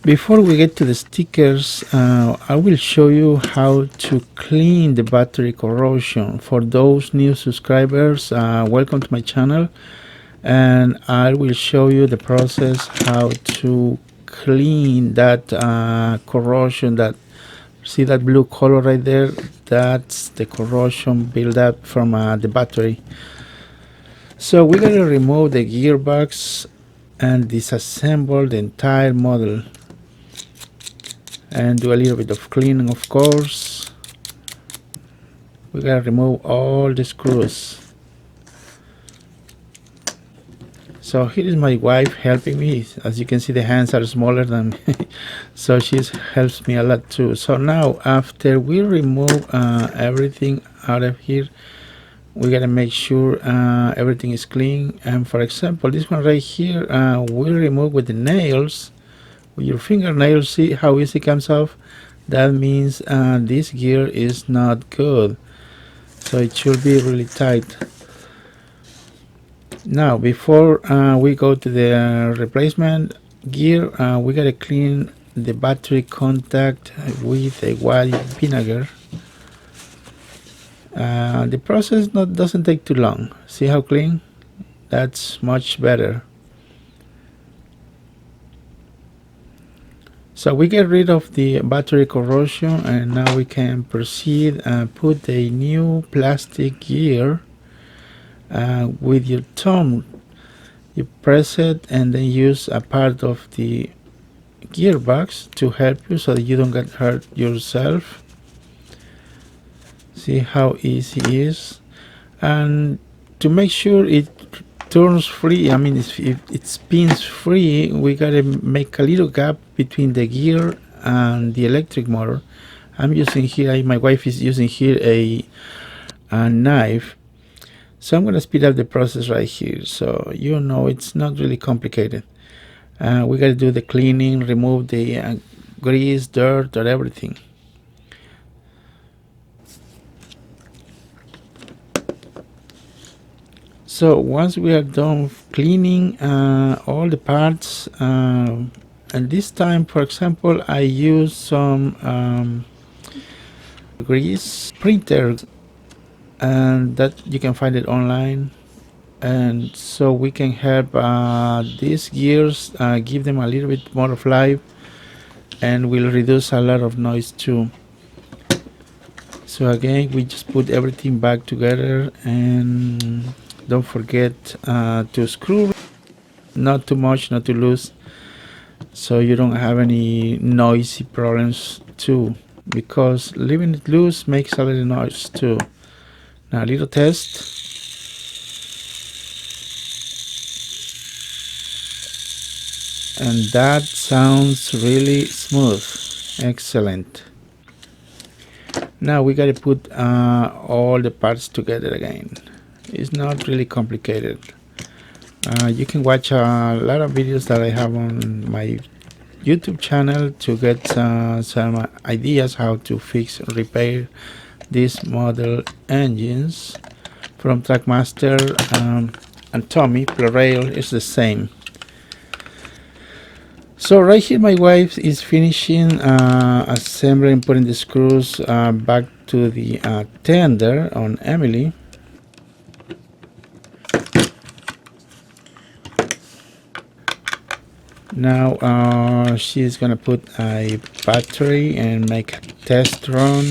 Before we get to the stickers, I will show you how to clean the battery corrosion. For those new subscribers, welcome to my channel, and I will show you the process how to clean that corrosion. That see that blue color right there, that's the corrosion buildup from the battery. So we're going to remove the gearbox and disassemble the entire model and do a little bit of cleaning. Of course, we gotta remove all the screws. So here is my wife helping me. As you can see, the hands are smaller than me, so she helps me a lot too. So now after we remove everything out of here, we gotta make sure everything is clean. And for example, this one right here, we remove with the nails, with your fingernails. See how easy it comes off? That means this gear is not good, so it should be really tight. Now before we go to the replacement gear, we gotta clean the battery contact with a white vinegar. The process doesn't take too long. See how clean? That's much better. So we get rid of the battery corrosion, and now we can proceed and put a new plastic gear with your thumb. You press it and then use a part of the gearbox to help you so that you don't get hurt yourself. See how easy it is. And to make sure it turns free, I mean if it spins free, we gotta make a little gap between the gear and the electric motor. I'm using here, my wife is using here a knife, so I'm gonna speed up the process right here, so you know it's not really complicated. We gotta do the cleaning, remove the grease, dirt, or everything. So once we are done cleaning all the parts, and this time, for example, I use some grease printer, and that you can find it online, and so we can help these gears, give them a little bit more of life, and will reduce a lot of noise too. So again, we just put everything back together, and don't forget to screw, not too much, not too loose, so you don't have any noisy problems too, because leaving it loose makes a little noise too. Now a little test. And that sounds really smooth. Excellent. Now we gotta put all the parts together again. It's not really complicated. You can watch a lot of videos that I have on my YouTube channel to get some ideas how to fix and repair these model engines from Trackmaster and Tomy. Plarail is the same. So right here my wife is finishing assembling, putting the screws back to the tender on Emily. Now she's gonna put a battery and make a test run,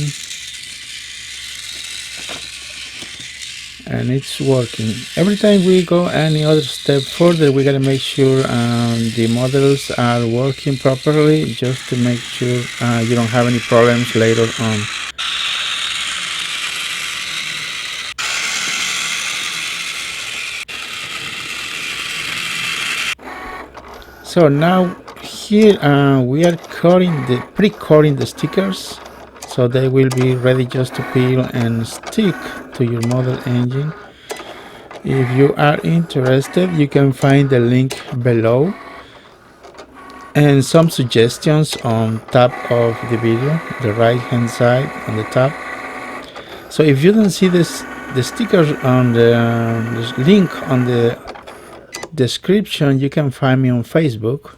and it's working. Every time we go any other step further, we gotta make sure the models are working properly, just to make sure you don't have any problems later on. So now here we are pre-cutting the stickers, so they will be ready just to peel and stick to your model engine. If you are interested, you can find the link below and some suggestions on top of the video, the right hand side on the top. So if you don't see the stickers on the link on the description, you can find me on Facebook,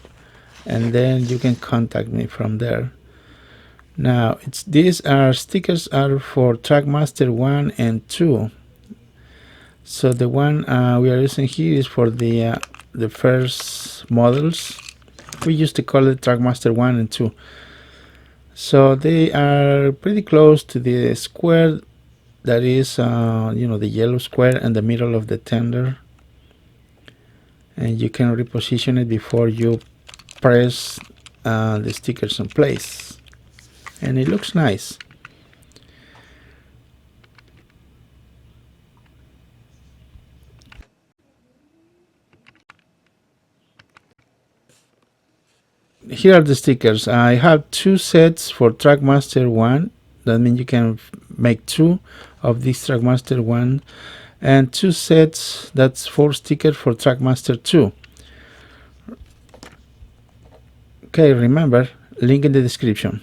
and then you can contact me from there. Now these stickers are for Trackmaster 1 and 2. So the one we are using here is for the first models. We used to call it Trackmaster 1 and 2. So they are pretty close to the square that is, the yellow square in the middle of the tender. And you can reposition it before you press the stickers in place. And it looks nice. Here are the stickers. I have 2 sets for Trackmaster 1. That means you can make 2 of these Trackmaster 1, and 2 sets, that's 4 stickers for Trackmaster 2. Okay, remember, link in the description.